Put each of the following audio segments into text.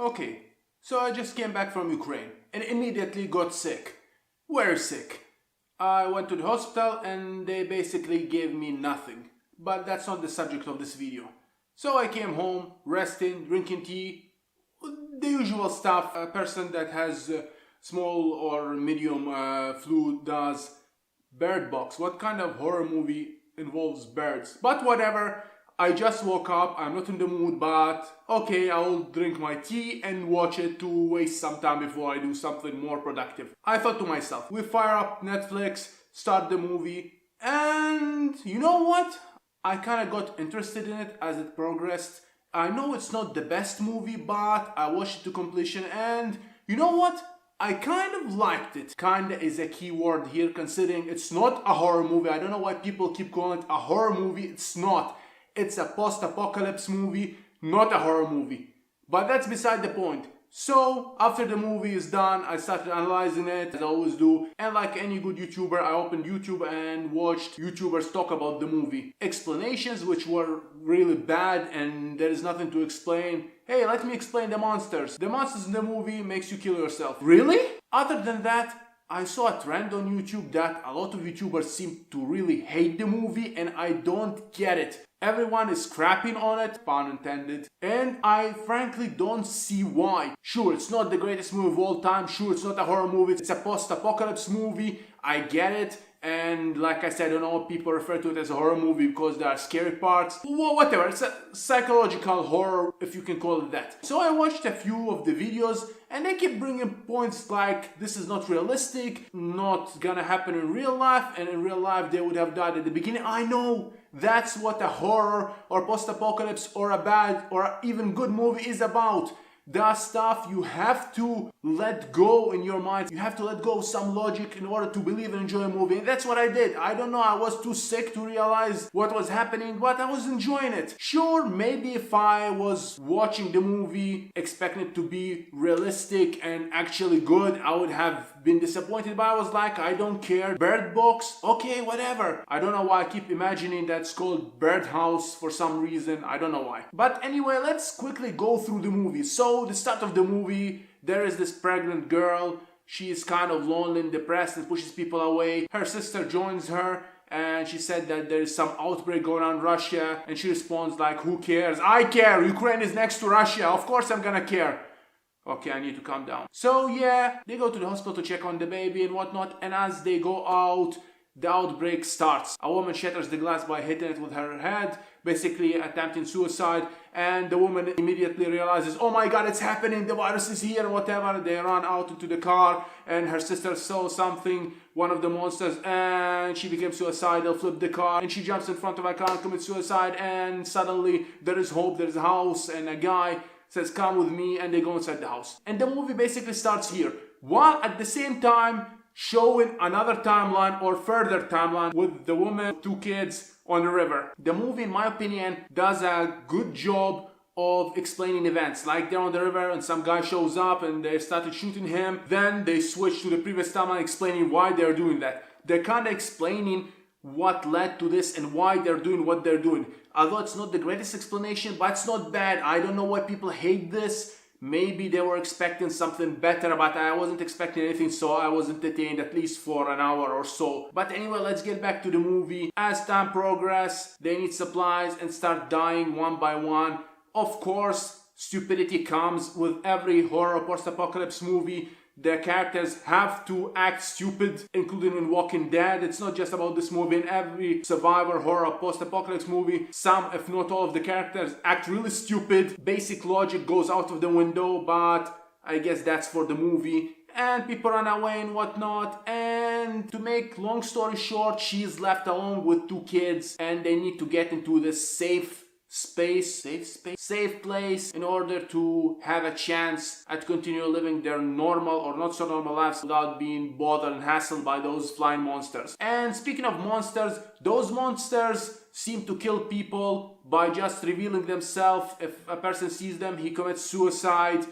Okay, so I just came back from Ukraine and immediately got sick. Very sick. I went to the hospital and they basically gave me nothing. But that's not the subject of this video. So I came home, resting, drinking tea, the usual stuff a person that has small or medium flu does. Bird Box. What kind of horror movie involves birds? But whatever. I just woke up, I'm not in the mood, but okay, I'll drink my tea and watch it to waste some time before I do something more productive. I thought to myself, we fire up Netflix, start the movie, and you know what? I kinda got interested in it as it progressed. I know it's not the best movie, but I watched it to completion and you know what? I kind of liked it. Kinda is a key word here considering it's not a horror movie. I don't know why people keep calling it a horror movie. It's not. It's a post-apocalypse movie, not a horror movie. But that's beside the point. So, after the movie is done, I started analyzing it, as I always do. And like any good YouTuber, I opened YouTube and watched YouTubers talk about the movie. Explanations which were really bad and there is nothing to explain. Hey, let me explain the monsters. The monsters in the movie makes you kill yourself. Really? Other than that, I saw a trend on YouTube that a lot of YouTubers seem to really hate the movie and I don't get it. Everyone is crapping on it, pun intended, and I frankly don't see why. Sure, it's not the greatest movie of all time, sure, it's not a horror movie, it's a post-apocalypse movie, I get it, and like I said, I don't know, people refer to it as a horror movie because there are scary parts. Well, whatever, it's a psychological horror, if you can call it that. So I watched a few of the videos and they keep bringing points like this is not realistic, not gonna happen in real life, and in real life they would have died at the beginning. I know, that's what a horror or post-apocalypse or a bad or even good movie is about. That stuff you have to let go in your mind. You have to let go of some logic in order to believe and enjoy a movie. And that's what I did. I don't know, I was too sick to realize what was happening, but I was enjoying it. Sure, maybe if I was watching the movie expecting it to be realistic and actually good, I would have been disappointed, but I was like, I don't care. Bird Box, okay, whatever. I don't know why I keep imagining that's called Birdhouse for some reason. I don't know why. But anyway, let's quickly go through the movie. So the start of the movie, there is this pregnant girl. She is kind of lonely and depressed and pushes people away. Her sister joins her and she said that there is some outbreak going on in Russia, and she responds like, who cares? I care! Ukraine is next to Russia, of course I'm gonna care. Okay, I need to calm down. So yeah, they go to the hospital to check on the baby and whatnot, and as they go out, the outbreak starts. A woman shatters the glass by hitting it with her head, basically attempting suicide, and the woman immediately realizes, oh my god, it's happening, the virus is here, whatever. They run out into the car, and her sister saw something, one of the monsters, and she became suicidal, flipped the car, and she jumps in front of a car and commits suicide, and suddenly there is hope, there is a house, and a guy says, come with me, and they go inside the house. And the movie basically starts here, while at the same time showing another timeline or further timeline with the woman, two kids on the river. The movie, in my opinion, does a good job of explaining events. Like they're on the river and some guy shows up and they started shooting him. Then they switch to the previous timeline explaining why they're doing that. They're kind of explaining what led to this and why they're doing what they're doing. Although it's not the greatest explanation, but it's not bad. I don't know why people hate this. Maybe they were expecting something better, but I wasn't expecting anything, so I was entertained at least for an hour or so. But anyway, let's get back to the movie. As time progresses, they need supplies and start dying one by one. Of course, stupidity comes with every horror post-apocalypse movie. The characters have to act stupid, including in Walking Dead. It's not just about this movie. In every survivor horror post-apocalypse movie, some, if not all of the characters act really stupid. Basic logic goes out of the window, but I guess that's for the movie. And people run away and whatnot. And to make long story short, she's left alone with two kids and they need to get into this safe place in order to have a chance at continue living their normal or not so normal lives without being bothered and hassled by those flying monsters. And speaking of monsters, those monsters seem to kill people by just revealing themselves. If a person sees them, he commits suicide.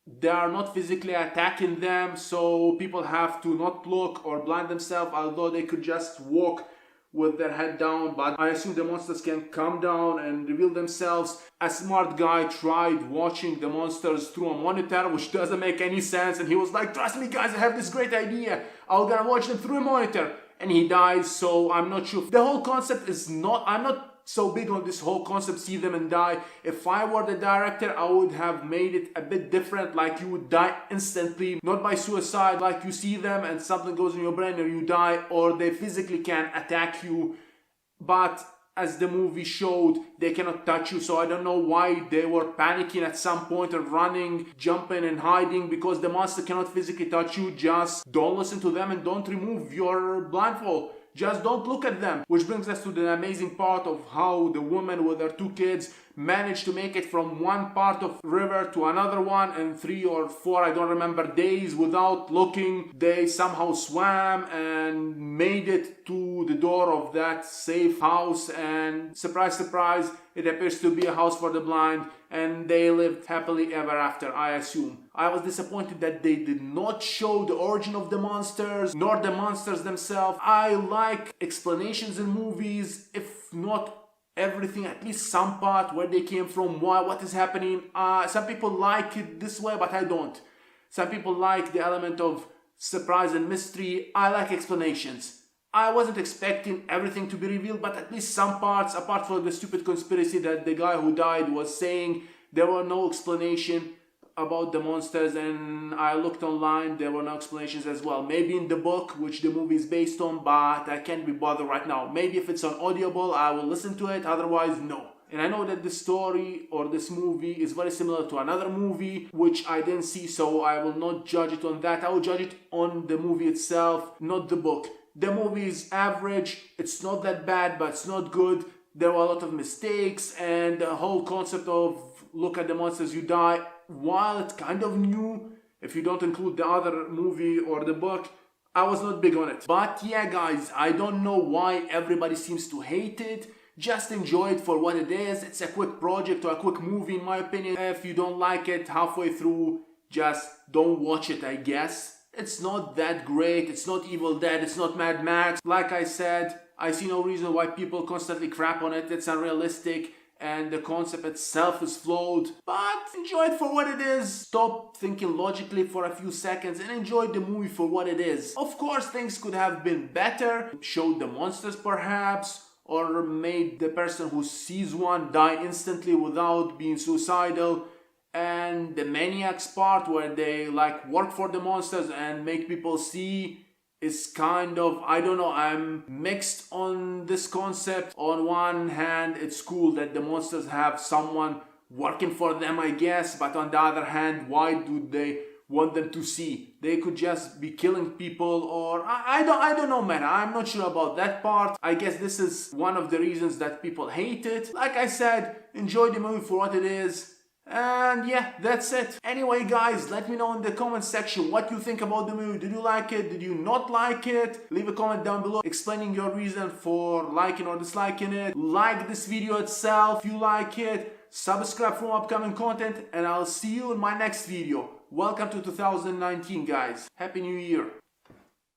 They are not physically attacking them, so people have to not look or blind themselves, although they could just walk with their head down, but I assume the monsters can calm down and reveal themselves. A smart guy tried watching the monsters through a monitor, which doesn't make any sense, and he was like, trust me guys, I have this great idea, I'm gonna watch them through a monitor, and he dies. So I'm not sure. The whole concept is not, I'm not so big on this whole concept, see them and die. If I were the director, I would have made it a bit different, like you would die instantly, not by suicide, like you see them and something goes in your brain and you die, or they physically can attack you, but as the movie showed, they cannot touch you. So I don't know why they were panicking at some point and running, jumping and hiding, because the monster cannot physically touch you. Just don't listen to them and don't remove your blindfold. Just don't look at them. Which brings us to the amazing part of how the woman with her 2 kids managed to make it from one part of river to another one in 3 or 4, I don't remember, days without looking. They somehow swam and made it to the door of that safe house, and surprise, surprise, it appears to be a house for the blind, and they lived happily ever after, I assume. I was disappointed that they did not show the origin of the monsters, nor the monsters themselves. I like explanations in movies, if not everything, at least some part, where they came from, why, what is happening. Some people like it this way, but I don't. Some people like the element of surprise and mystery. I like explanations. I wasn't expecting everything to be revealed, but at least some parts, apart from the stupid conspiracy that the guy who died was saying, there were no explanation about the monsters, and I looked online, there were no explanations as well. Maybe in the book, which the movie is based on, but I can't be bothered right now. Maybe if it's on Audible, I will listen to it, otherwise no. And I know that this story or this movie is very similar to another movie, which I didn't see, so I will not judge it on that. I will judge it on the movie itself, not the book. The movie is average, it's not that bad, but it's not good. There were a lot of mistakes, and the whole concept of look at the monsters, you die, while it's kind of new, if you don't include the other movie or the book, I was not big on it. But yeah guys, I don't know why everybody seems to hate it. Just enjoy it for what it is. It's a quick project or a quick movie in my opinion. If you don't like it halfway through, just don't watch it, I guess. It's not that great, it's not Evil Dead, it's not Mad Max. Like I said, I see no reason why people constantly crap on it. It's unrealistic and the concept itself is flawed, but enjoy it for what it is. Stop thinking logically for a few seconds and enjoy the movie for what it is. Of course, things could have been better, showed the monsters perhaps, or made the person who sees one die instantly without being suicidal. And the maniacs part, where they like work for the monsters and make people see, is kind of, I don't know, I'm mixed on this concept. On one hand, it's cool that the monsters have someone working for them, I guess, but on the other hand, why do they want them to see? They could just be killing people, or I don't know, man. I'm not sure about that part. I guess this is one of the reasons that people hate it. Like I said, enjoy the movie for what it is. And yeah, that's it. Anyway guys, let me know in the comment section what you think about the movie. Did you like it? Did you not like it? Leave a comment down below explaining your reason for liking or disliking it. Like this video itself if you like it. Subscribe for more upcoming content, and I'll see you in my next video. Welcome to 2019 guys. Happy New Year.